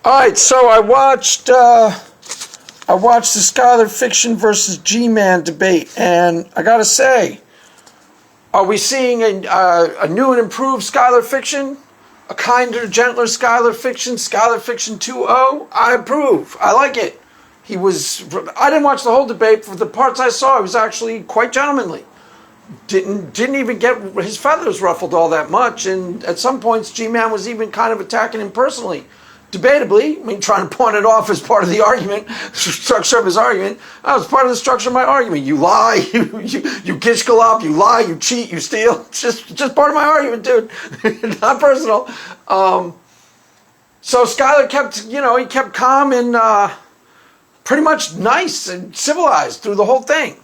All right, so I watched the Skylar Fiction versus G-Man debate, and I gotta say, are we seeing a new and improved Skylar Fiction? A kinder, gentler Skylar Fiction 2.0? I approve. I like it. I didn't watch the whole debate. For the parts I saw, he was actually quite gentlemanly. Didn't even get his feathers ruffled all that much, and at some points G-Man was even kind of attacking him personally. Debatably, I mean, trying to pawn it off as part of the argument, structure of his argument. That was part of the structure of my argument. You lie, you gishgalop, you lie, you cheat, you steal. It's just part of my argument, dude. Not personal. So Skylar kept calm and pretty much nice and civilized through the whole thing.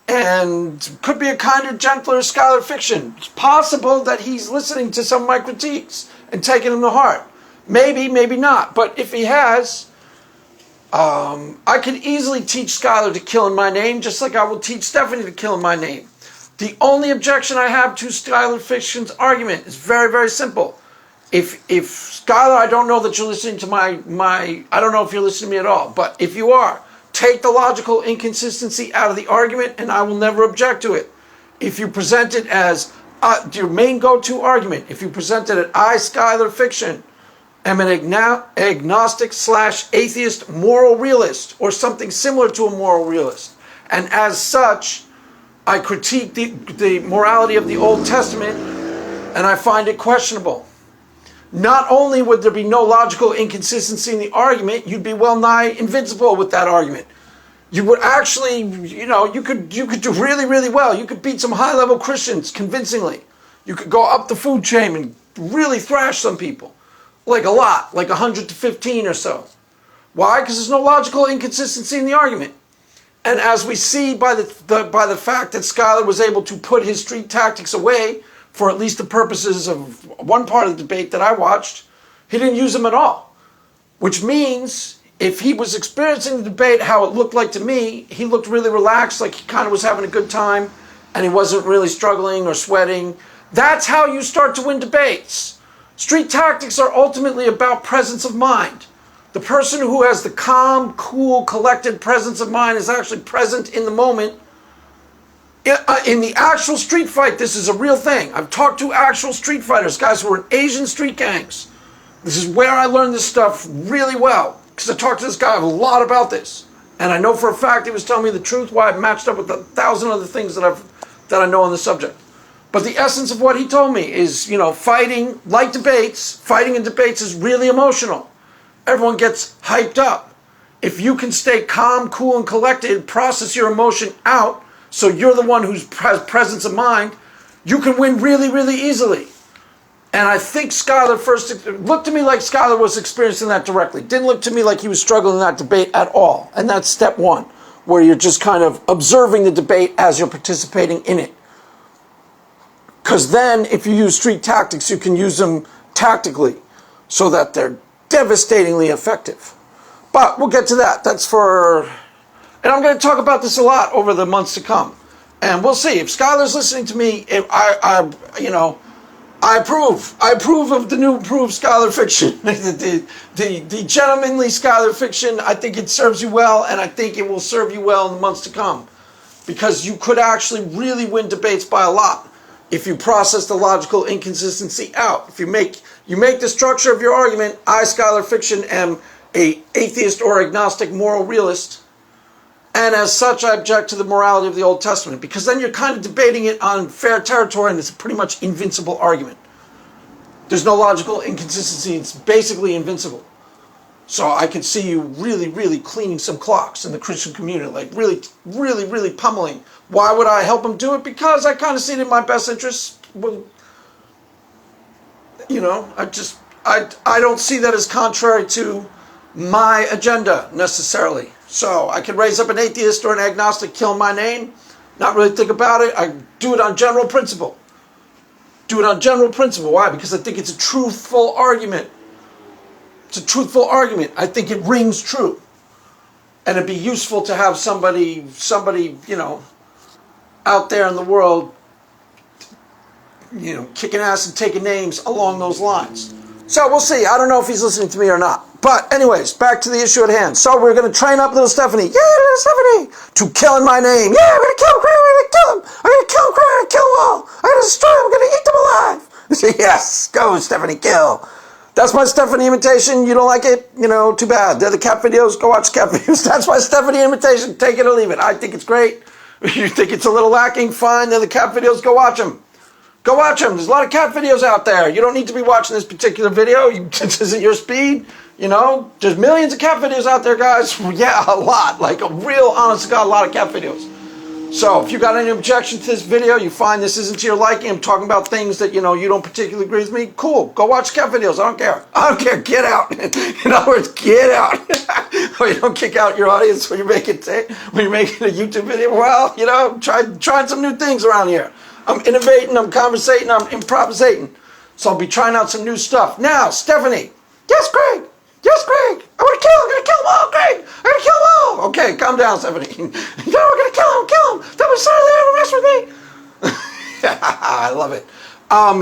And could be a kinder, gentler Skylar Fiction. It's possible that he's listening to some of my critiques and taking them to heart. Maybe, maybe not. But if he has, I could easily teach Skylar to kill in my name, just like I will teach Stephanie to kill in my name. The only objection I have to Skylar Fiction's argument is very, very simple. If Skylar, I don't know that you're listening to I don't know if you're listening to me at all, but if you are, take the logical inconsistency out of the argument and I will never object to it. If you present it as your main go-to argument, if you present it as Skylar Fiction, am an agnostic/atheist moral realist, or something similar to a moral realist. And as such, I critique the morality of the Old Testament, and I find it questionable. Not only would there be no logical inconsistency in the argument, you'd be well nigh invincible with that argument. You would actually, you could do really, really well. You could beat some high-level Christians convincingly. You could go up the food chain and really thrash some people. Like a lot, like 100 to 15 or so. Why? Because there's no logical inconsistency in the argument. And as we see by the fact that Skylar was able to put his street tactics away for at least the purposes of one part of the debate that I watched, he didn't use them at all. Which means if he was experiencing the debate how it looked like to me, he looked really relaxed, like he kind of was having a good time, and he wasn't really struggling or sweating. That's how you start to win debates. Street tactics are ultimately about presence of mind. The person who has the calm, cool, collected presence of mind is actually present in the moment. In the actual street fight, this is a real thing. I've talked to actual street fighters, guys who are in Asian street gangs. This is where I learned this stuff really well, because I talked to this guy a lot about this. And I know for a fact he was telling me the truth, why I've matched up with 1,000 other things that I know on the subject. But the essence of what he told me is, fighting, like debates, fighting in debates is really emotional. Everyone gets hyped up. If you can stay calm, cool, and collected, process your emotion out, so you're the one who has presence of mind, you can win really, really easily. And I think Skylar looked to me like Skylar was experiencing that directly. Didn't look to me like he was struggling in that debate at all. And that's step one, where you're just kind of observing the debate as you're participating in it. Because then, if you use street tactics, you can use them tactically so that they're devastatingly effective. But we'll get to that. And I'm going to talk about this a lot over the months to come. And we'll see. If Skylar's listening to me, I approve. I approve of the new improved Skylar Fiction. the gentlemanly Skylar Fiction, I think it serves you well, and I think it will serve you well in the months to come. Because you could actually really win debates by a lot if you process the logical inconsistency out. If you make the structure of your argument, I, Skylar Fiction, am an atheist or agnostic moral realist, and as such I object to the morality of the Old Testament, because then you're kind of debating it on fair territory, and it's a pretty much invincible argument. There's no logical inconsistency. It's basically invincible. So I could see you really, really cleaning some clocks in the Christian community, like really, really, really pummeling. Why would I help him do it? Because I kind of see it in my best interest. Well, I don't see that as contrary to my agenda necessarily. So I could raise up an atheist or an agnostic, kill my name, not really think about it. I do it on general principle. Why? Because I think it's a truthful argument. It's a truthful argument. I think it rings true. And it'd be useful to have somebody, out there in the world, kicking ass and taking names along those lines. So we'll see. I don't know if he's listening to me or not. But anyways, back to the issue at hand. So we're going to train up little Stephanie. Yeah, little Stephanie. To kill in my name. Yeah, we're going to kill him, Craig. We're going to kill him. I'm going to kill him, Craig. I'm going to kill them all. I'm going to destroy them. I'm going to eat them alive. Yes, go, Stephanie, kill. That's my Stephanie imitation. You don't like it? You know, too bad. They're the cat videos. Go watch cat videos. That's my Stephanie imitation. Take it or leave it. I think it's great. You think it's a little lacking? Fine. They're the cat videos. Go watch them. Go watch them. There's a lot of cat videos out there. You don't need to be watching this particular video. This isn't your speed. You know, there's millions of cat videos out there, guys. Yeah, a lot. Like a real, honest to God, a lot of cat videos. So if you got any objection to this video, you find this isn't to your liking, I'm talking about things that, you know, you don't particularly agree with me, cool. Go watch cat videos. I don't care. I don't care. Get out. In other words, get out. Or you don't kick out your audience when you're making a YouTube video. Well, you know, trying some new things around here. I'm innovating, I'm conversating, I'm improvisating. So I'll be trying out some new stuff. Now, Stephanie. Yes, Greg. Yes, Greg. I'm going to kill them all, Greg. I'm going to kill them all. Okay, calm down, Stephanie. No, we're going to kill them. They'll be sorry they ever mess with me. I love it.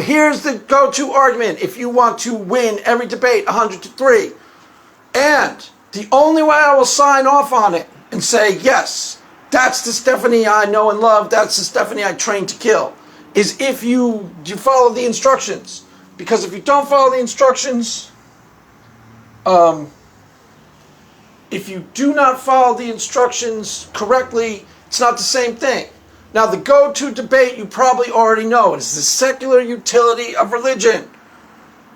Here's the go-to argument if you want to win every debate 100-3. And the only way I will sign off on it and say, yes, that's the Stephanie I know and love, that's the Stephanie I trained to kill, is if you follow the instructions. Because if you don't follow the instructions, if you do not follow the instructions correctly, it's not the same thing. Now, the go-to debate you probably already know. It is the secular utility of religion.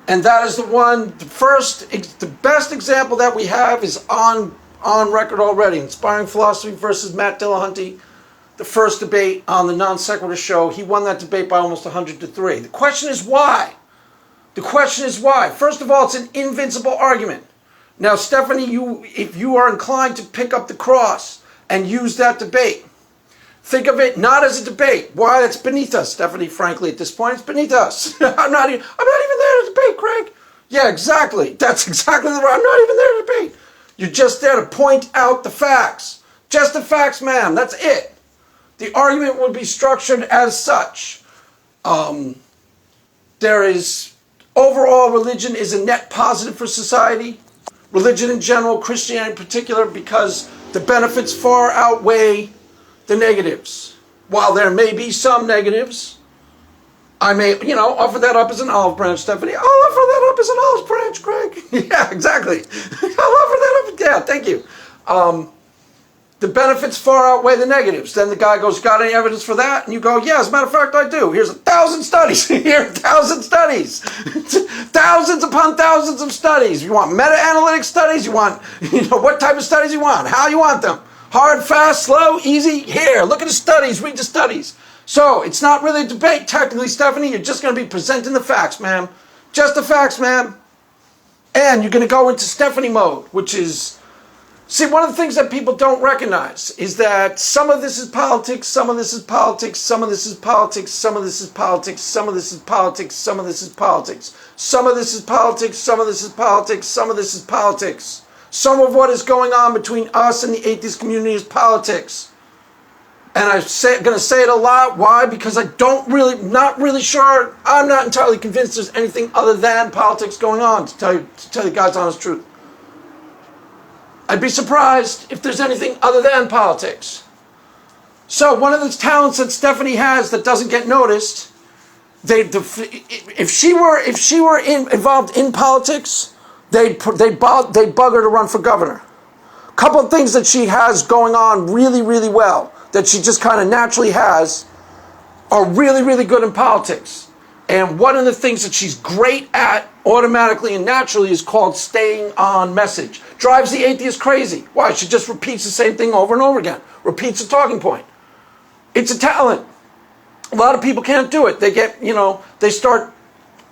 And that is the one, the best example that we have is on record already. Inspiring Philosophy versus Matt Dillahunty. The first debate on the Non Sequitur show. He won that debate by almost 100-3. The question is why? The question is why. First of all, it's an invincible argument. Now, Stephanie, if you are inclined to pick up the cross and use that debate, think of it not as a debate. Why? That's beneath us, Stephanie, frankly, at this point. It's beneath us. I'm not even there to debate, Craig. Yeah, exactly. That's exactly the right. I'm not even there to debate. You're just there to point out the facts. Just the facts, ma'am. That's it. The argument would be structured as such. Overall, religion is a net positive for society. Religion in general, Christianity in particular, because the benefits far outweigh the negatives. While there may be some negatives, I may, offer that up as an olive branch, Stephanie. I'll offer that up as an olive branch, Greg. Yeah, exactly. I'll offer that up. Yeah, thank you. The benefits far outweigh the negatives. Then the guy goes, got any evidence for that? And you go, yeah, as a matter of fact, I do. Here's 1,000 studies. Here are 1,000 studies. Thousands upon thousands of studies. You want meta-analytic studies? You want, what type of studies you want? How you want them? Hard, fast, slow, easy? Here, look at the studies. Read the studies. So, it's not really a debate, technically, Stephanie. You're just going to be presenting the facts, ma'am. Just the facts, ma'am. And you're going to go into Stephanie mode, which is... See, one of the things that people don't recognize is that some of this is politics, some of this is politics, some of this is politics, some of this is politics, some of this is politics, some of this is politics, some of this is politics, some of this is politics, some of this is politics. Some of what is going on between us and the atheist community is politics. And I'm going to say it a lot. Why? Because not really sure, I'm not entirely convinced there's anything other than politics going on, to tell you God's honest truth. I'd be surprised if there's anything other than politics. So one of the talents that Stephanie has that doesn't get noticed, if she were involved in politics, they'd bug her to run for governor. A couple of things that she has going on really, really well, that she just kind of naturally has, are really, really good in politics. And one of the things that she's great at automatically and naturally is called staying on message. Drives the atheist crazy. Why? She just repeats the same thing over and over again. Repeats a talking point. It's a talent. A lot of people can't do it. They get, they start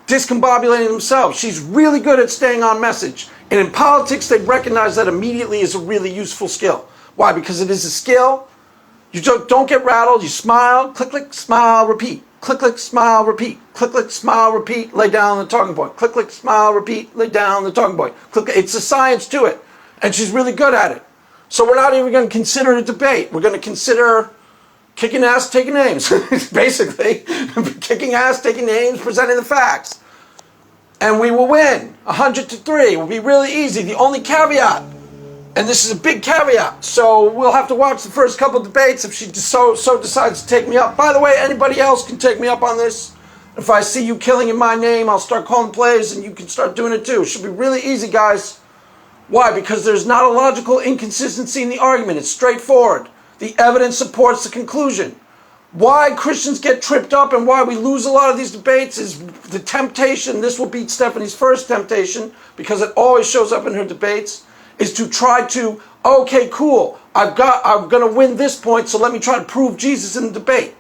discombobulating themselves. She's really good at staying on message. And in politics, they recognize that immediately as a really useful skill. Why? Because it is a skill. You don't get rattled. You smile, click, click, smile, repeat. Click, click, smile, repeat. Click, click, smile, repeat. Lay down the talking point. Click, click, smile, repeat. Lay down the talking point. Click. It's a science to it. And she's really good at it. So we're not even going to consider it a debate. We're going to consider kicking ass, taking names. Basically. Kicking ass, taking names, presenting the facts. And we will win 100-3. It will be really easy. The only caveat, and this is a big caveat, so we'll have to watch the first couple of debates if she so decides to take me up. By the way, anybody else can take me up on this. If I see you killing in my name, I'll start calling plays and you can start doing it too. It should be really easy, guys. Why? Because there's not a logical inconsistency in the argument. It's straightforward. The evidence supports the conclusion. Why Christians get tripped up and why we lose a lot of these debates is the temptation. This will beat Stephanie's first temptation because it always shows up in her debates, is to try to, okay, cool, I'm going to win this point, so let me try to prove Jesus in the debate.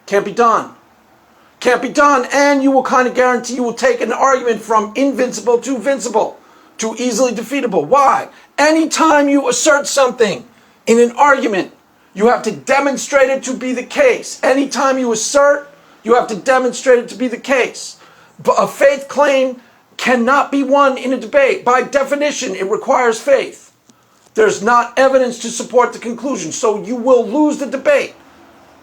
Can't be done. Can't be done, and you will kind of guarantee you will take an argument from invincible to vincible, to easily defeatable. Why? Anytime you assert something in an argument, you have to demonstrate it to be the case. Anytime you assert, you have to demonstrate it to be the case. But a faith claim cannot be won in a debate. By definition, it requires faith. There's not evidence to support the conclusion, so you will lose the debate.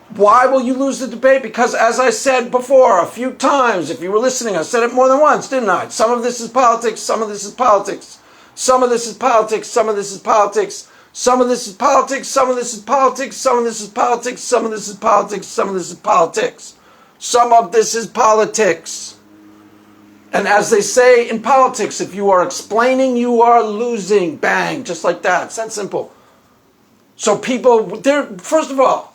Why will you lose the debate? Because, as I said before a few times, if you were listening, I said it more than once, didn't I? Some of this is politics, some of this is politics. Some of this is politics, some of this is politics. Some of this is politics, some of this is politics, some of this is politics, some of this is politics, some of this is politics. Some of this is politics. And as they say in politics, if you are explaining, you are losing. Bang, just like that. It's that simple. So people, first of all,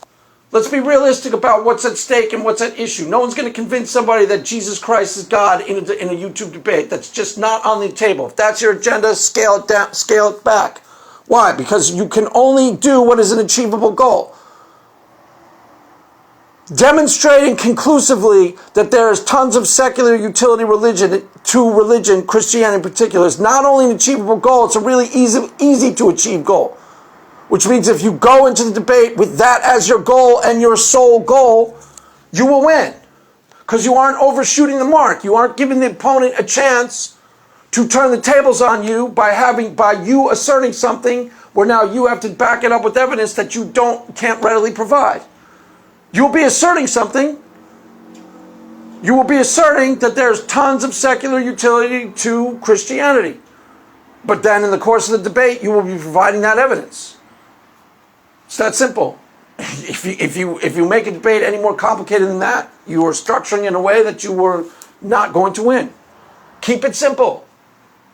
let's be realistic about what's at stake and what's at issue. No one's going to convince somebody that Jesus Christ is God in a YouTube debate. That's just not on the table. If that's your agenda, scale it down, scale it back. Why? Because you can only do what is an achievable goal. Demonstrating conclusively that there is tons of secular utility to religion, Christianity in particular, is not only an achievable goal, it's a really easy to achieve goal. Which means if you go into the debate with that as your goal and your sole goal, you will win. Because you aren't overshooting the mark. You aren't giving the opponent a chance to turn the tables on you by you asserting something where now you have to back it up with evidence that you can't readily provide. You'll be asserting something. You will be asserting that there's tons of secular utility to Christianity. But then in the course of the debate, you will be providing that evidence. It's that simple. If you make a debate any more complicated than that, you are structuring in a way that you were not going to win. Keep it simple.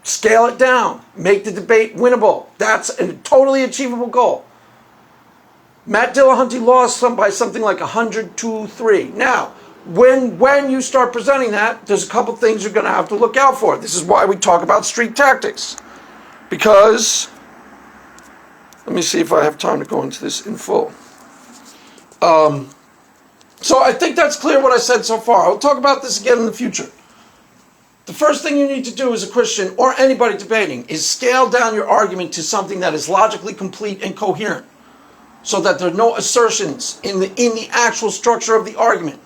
Scale it down. Make the debate winnable. That's a totally achievable goal. Matt Dillahunty lost by something like 100-3. Now, when you start presenting that, there's a couple things you're going to have to look out for. This is why we talk about street tactics. Because, let me see if I have time to go into this in full. So I think that's clear what I said so far. I'll talk about this again in the future. The first thing you need to do as a Christian, or anybody debating, is scale down your argument to something that is logically complete and coherent, so that there are no assertions in the actual structure of the argument.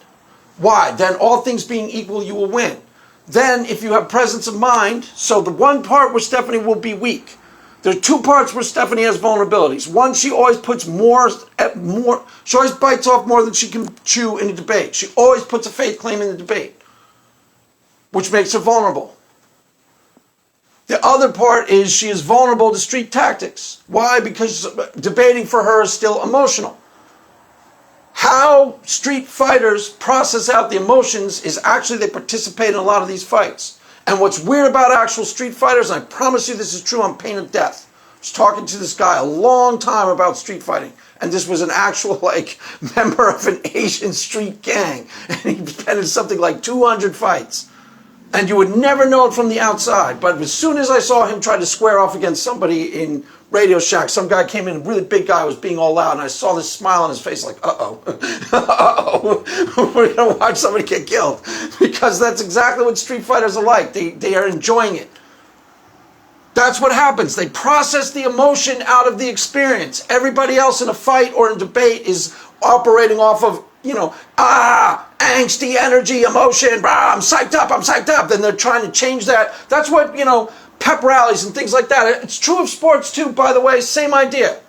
Why? Then all things being equal, you will win. Then if you have presence of mind, so the one part where Stephanie will be weak, there are two parts where Stephanie has vulnerabilities. One, she always puts she always bites off more than she can chew in a debate. She always puts a faith claim in the debate, which makes her vulnerable. The other part is she is vulnerable to street tactics. Why? Because debating for her is still emotional. How street fighters process out the emotions is actually they participate in a lot of these fights. And what's weird about actual street fighters, and I promise you this is true on pain of death. I was talking to this guy a long time about street fighting. And this was an actual, member of an Asian street gang. And he'd been in something like 200 fights. And you would never know it from the outside. But as soon as I saw him try to square off against somebody in Radio Shack, some guy came in, a really big guy, was being all loud, and I saw this smile on his face like, uh-oh, uh-oh, we're going to watch somebody get killed. Because that's exactly what street fighters are like. They are enjoying it. That's what happens. They process the emotion out of the experience. Everybody else in a fight or in a debate is operating off of, angsty energy, emotion, I'm psyched up. Then they're trying to change that. That's what, pep rallies and things like that. It's true of sports too, by the way, same idea.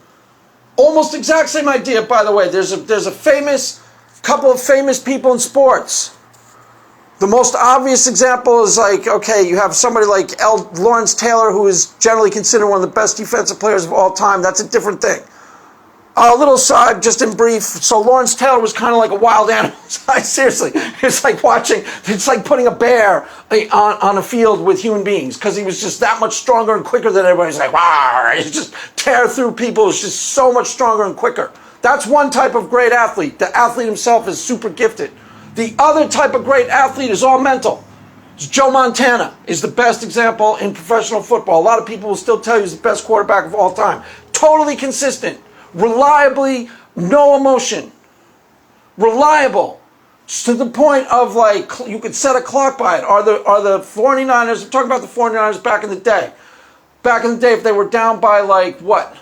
Almost exact same idea, by the way. There's a couple of famous people in sports The most obvious example is like, okay, you have somebody like Lawrence Taylor, who is generally considered one of the best defensive players of all time. That's a different thing. A little side, just in brief. So Lawrence Taylor was kind of like a wild animal. Seriously, it's like putting a bear on a field with human beings, because he was just that much stronger and quicker than everybody. He's like, wow, he just tear through people. He's just so much stronger and quicker. That's one type of great athlete. The athlete himself is super gifted. The other type of great athlete is all mental. Joe Montana is the best example in professional football. A lot of people will still tell you he's the best quarterback of all time. Totally consistent. Reliably, no emotion. Reliable. To the point of, like, you could set a clock by it. Are the 49ers, I'm talking about the 49ers back in the day. Back in the day, if they were down by, like, what?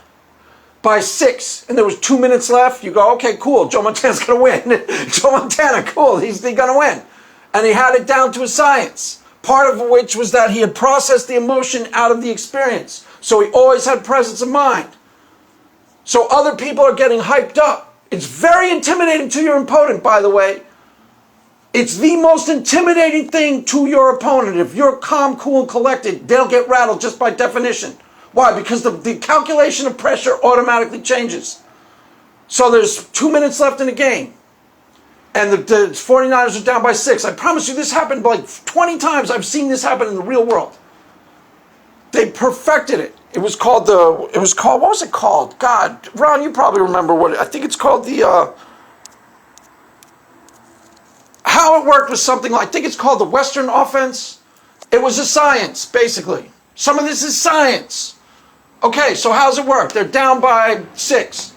By 6, and there was 2 minutes left, you go, okay, cool, Joe Montana's going to win. Joe Montana, cool, he's going to win. And he had it down to a science, part of which was that he had processed the emotion out of the experience. So he always had presence of mind. So other people are getting hyped up. It's very intimidating to your opponent, by the way. It's the most intimidating thing to your opponent. If you're calm, cool, and collected, they'll get rattled just by definition. Why? Because the calculation of pressure automatically changes. So there's 2 minutes left in the game, and the 49ers are down by 6. I promise you this happened like 20 times. I've seen this happen in the real world. They perfected it. It was called, what was it called? God, Ron, you probably remember I think it's called how it worked was something like, I think it's called the Western offense. It was a science, basically. Some of this is science. Okay, so how's it work? They're down by 6.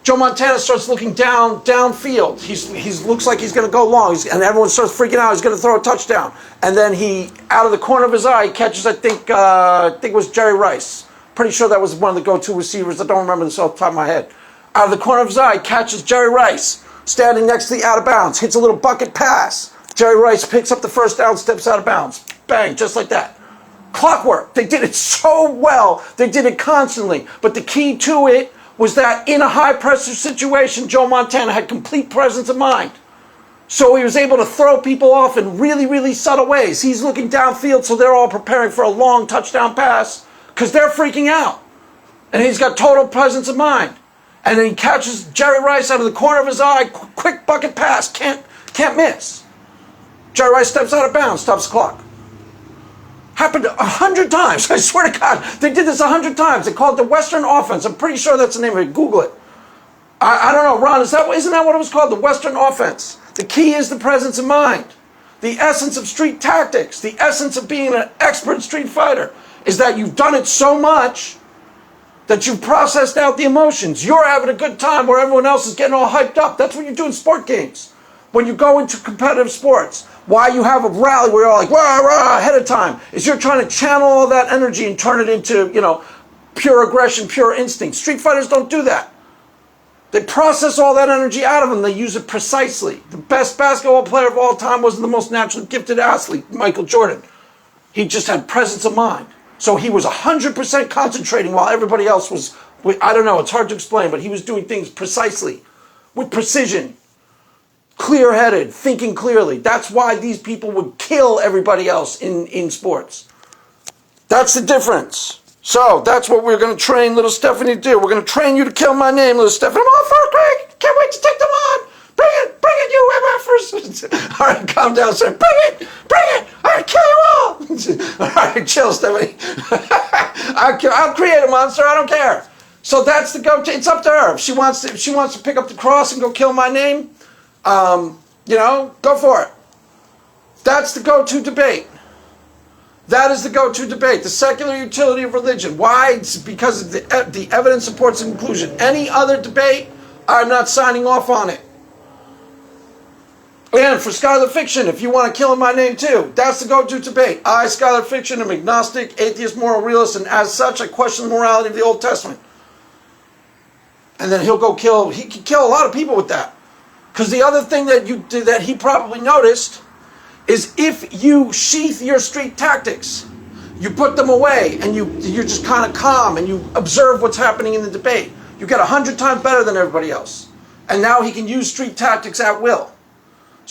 Joe Montana starts looking downfield. He looks like he's going to go long, and everyone starts freaking out. He's going to throw a touchdown, and then he, out of the corner of his eye, catches, I think it was Jerry Rice. Pretty sure that was one of the go-to receivers. I don't remember this off the top of my head. Out of the corner of his eye, catches Jerry Rice, standing next to the out of bounds, hits a little bucket pass. Jerry Rice picks up the first down, steps out of bounds. Bang, just like that. Clockwork. They did it so well. They did it constantly. But the key to it was that in a high-pressure situation, Joe Montana had complete presence of mind. So he was able to throw people off in really, really subtle ways. He's looking downfield, so they're all preparing for a long touchdown pass because they're freaking out. And he's got total presence of mind. And then he catches Jerry Rice out of the corner of his eye, quick bucket pass, can't miss. Jerry Rice steps out of bounds, stops the clock. Happened 100 times. I swear to God, they did this 100 times. They called it the Western offense. I'm pretty sure that's the name of it. Google it. I don't know, Ron, isn't that what it was called? The Western offense. The key is the presence of mind. The essence of street tactics, the essence of being an expert street fighter, is that you've done it so much that you've processed out the emotions. You're having a good time where everyone else is getting all hyped up. That's what you do in sport games. When you go into competitive sports, why you have a rally where you're like, rah, rah, ahead of time, is you're trying to channel all that energy and turn it into, pure aggression, pure instinct. Street fighters don't do that. They process all that energy out of them. They use it precisely. The best basketball player of all time wasn't the most naturally gifted athlete, Michael Jordan. He just had presence of mind. So he was 100% concentrating while everybody else was, I don't know, it's hard to explain, but he was doing things precisely, with precision. Clear-headed, thinking clearly. That's why these people would kill everybody else in sports. That's the difference. So that's what we're going to train little Stephanie to do. We're going to train you to kill my name, little Stephanie. I'm all for it, Greg. Can't wait to take them on. Bring it, you MFers. All right, calm down, sir. Bring it. All right, kill you all. All right, chill, Stephanie. I'll create a monster. I don't care. So that's the go-to. It's up to her. If she wants to pick up the cross and go kill my name, go for it. That's the go-to debate. That is the go-to debate. The secular utility of religion. Why? It's because the evidence supports the conclusion. Any other debate, I'm not signing off on it. And for Skylar Fiction, if you want to kill in my name too, that's the go-to debate. I, Skylar Fiction, am agnostic, atheist, moral realist, and as such, I question the morality of the Old Testament. And then he can kill a lot of people with that. Because the other thing that he probably noticed is if you sheath your street tactics, you put them away, and you're just kind of calm, and you observe what's happening in the debate, you get 100 times better than everybody else. And now he can use street tactics at will.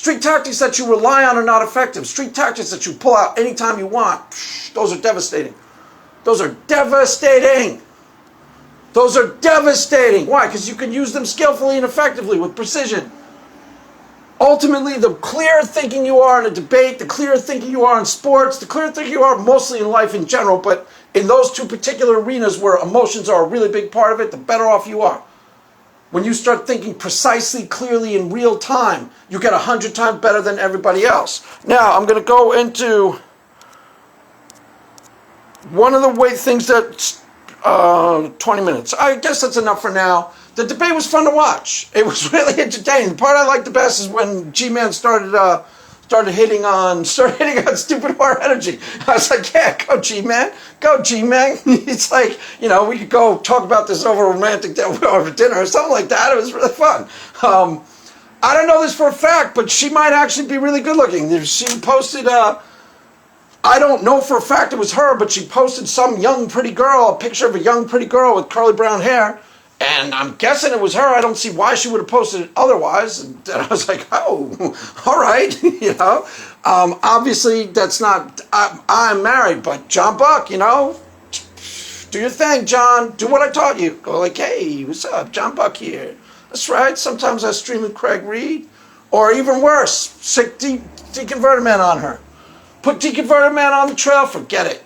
Street tactics that you rely on are not effective. Street tactics that you pull out anytime you want, those are devastating. Those are devastating. Those are devastating. Why? Because you can use them skillfully and effectively with precision. Ultimately, the clearer thinking you are in a debate, the clearer thinking you are in sports, the clearer thinking you are mostly in life in general, but in those two particular arenas where emotions are a really big part of it, the better off you are. When you start thinking precisely, clearly, in real time, you get 100 times better than everybody else. Now, I'm going to go into one of the things that's 20 minutes. I guess that's enough for now. The debate was fun to watch. It was really entertaining. The part I liked the best is when G-Man started hitting on stupid hard energy. I was like, yeah, go G-Man. Go G-Man. It's like, we could go talk about this over romantic over dinner or something like that. It was really fun. I don't know this for a fact, but she might actually be really good looking. She posted, I don't know for a fact it was her, but she posted some young pretty girl, a picture of a young pretty girl with curly brown hair. And I'm guessing it was her. I don't see why she would have posted it otherwise. And I was like, oh, all right. Obviously that's not, I'm married, but John Buck, do your thing, John. Do what I taught you. Go like, hey, what's up? John Buck here. That's right. Sometimes I stream with Craig Reed. Or even worse, sick Deconverted Man on her. Put Deconverted Man on the trail, forget it.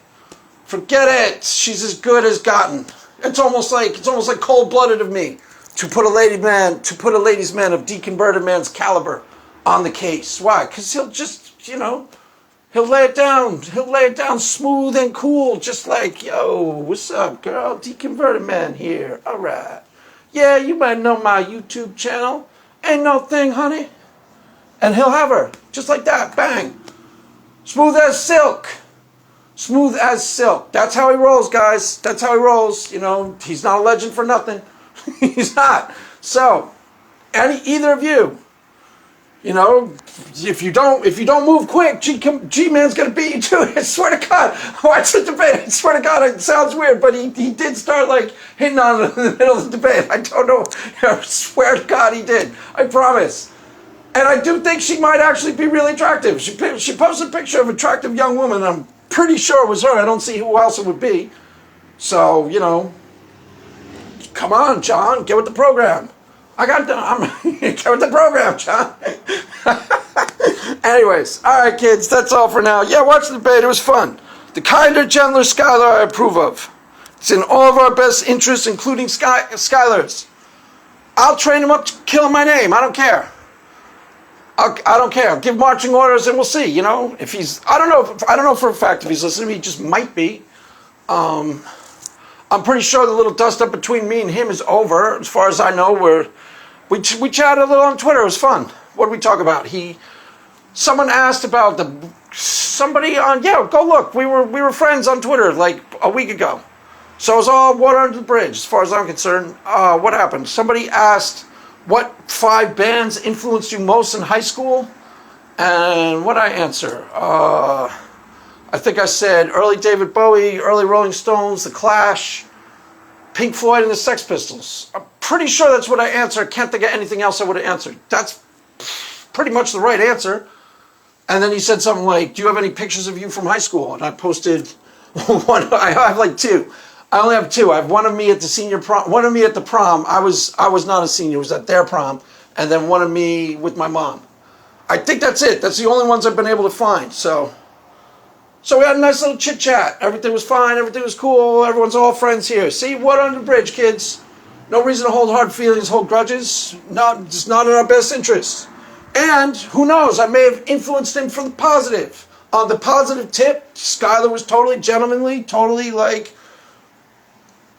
Forget it. She's as good as gotten. It's almost like cold-blooded of me to put a ladies' man of Deconverted Man's caliber on the case. Why? Because he'll just, he'll lay it down. He'll lay it down smooth and cool, just like, yo, what's up, girl? Deconverted Man here. All right. Yeah, you might know my YouTube channel. Ain't no thing, honey. And he'll have her, just like that. Bang. Smooth as silk. Smooth as silk. That's how he rolls, guys. That's how he rolls. He's not a legend for nothing. He's not. So, either of you, if you don't move quick, G-Man's gonna beat you to it. I swear to God. Watch the debate. I swear to God, it sounds weird, but he did start hitting on it in the middle of the debate. I don't know. I swear to God, he did. I promise. And I do think she might actually be really attractive. She posted a picture of an attractive young woman. I'm pretty sure it was her. I don't see who else it would be. So, come on, John, get with the program. Get with the program, John. Anyways, all right, kids, that's all for now. Yeah, watch the debate. It was fun. The kinder, gentler Skylar I approve of. It's in all of our best interests, including Skylar's. I'll train him up to kill my name. I don't care. I don't care. I'll give marching orders and we'll see, if he's, I don't know for a fact if he's listening. He just might be. I'm pretty sure the little dust up between me and him is over. As far as I know, we chatted a little on Twitter. It was fun. What did we talk about? Someone asked about go look. We were friends on Twitter like a week ago. So it was all water under the bridge as far as I'm concerned. What happened? Somebody asked, what 5 bands influenced you most in high school? And what did I answer? I think I said early David Bowie, early Rolling Stones, The Clash, Pink Floyd, and the Sex Pistols. I'm pretty sure that's what I answered. I can't think of anything else I would have answered. That's pretty much the right answer. And then he said something like, do you have any pictures of you from high school? And I posted one. I have like 2. I only have 2. I have one of me at the senior prom, one of me at the prom. I was not a senior. It was at their prom. And then one of me with my mom. I think that's it. That's the only ones I've been able to find. So we had a nice little chit chat. Everything was fine. Everything was cool. Everyone's all friends here. See, water under the bridge, kids. No reason to hold hard feelings, hold grudges. It's not in our best interests. And who knows? I may have influenced him for the positive. On the positive tip, Skylar was totally gentlemanly, totally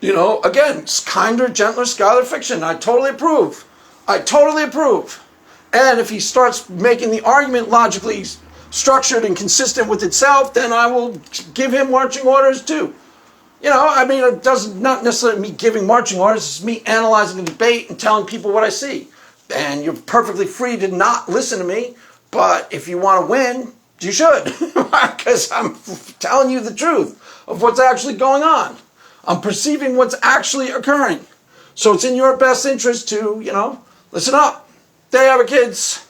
again, kinder, gentler Skylar fiction. I totally approve. And if he starts making the argument logically structured and consistent with itself, then I will give him marching orders too. It doesn't, not necessarily me giving marching orders, it's me analyzing the debate and telling people what I see. And you're perfectly free to not listen to me, but if you want to win, you should. Because I'm telling you the truth of what's actually going on. I'm perceiving what's actually occurring. So it's in your best interest to, listen up. There you have it, kids.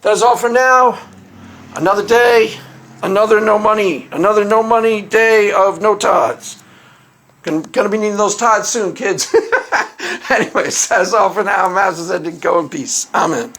That's all for now. Another day, another no money day of no tithes. Gonna be needing those tithes soon, kids. Anyways, that's all for now. Master said to go in peace. Amen.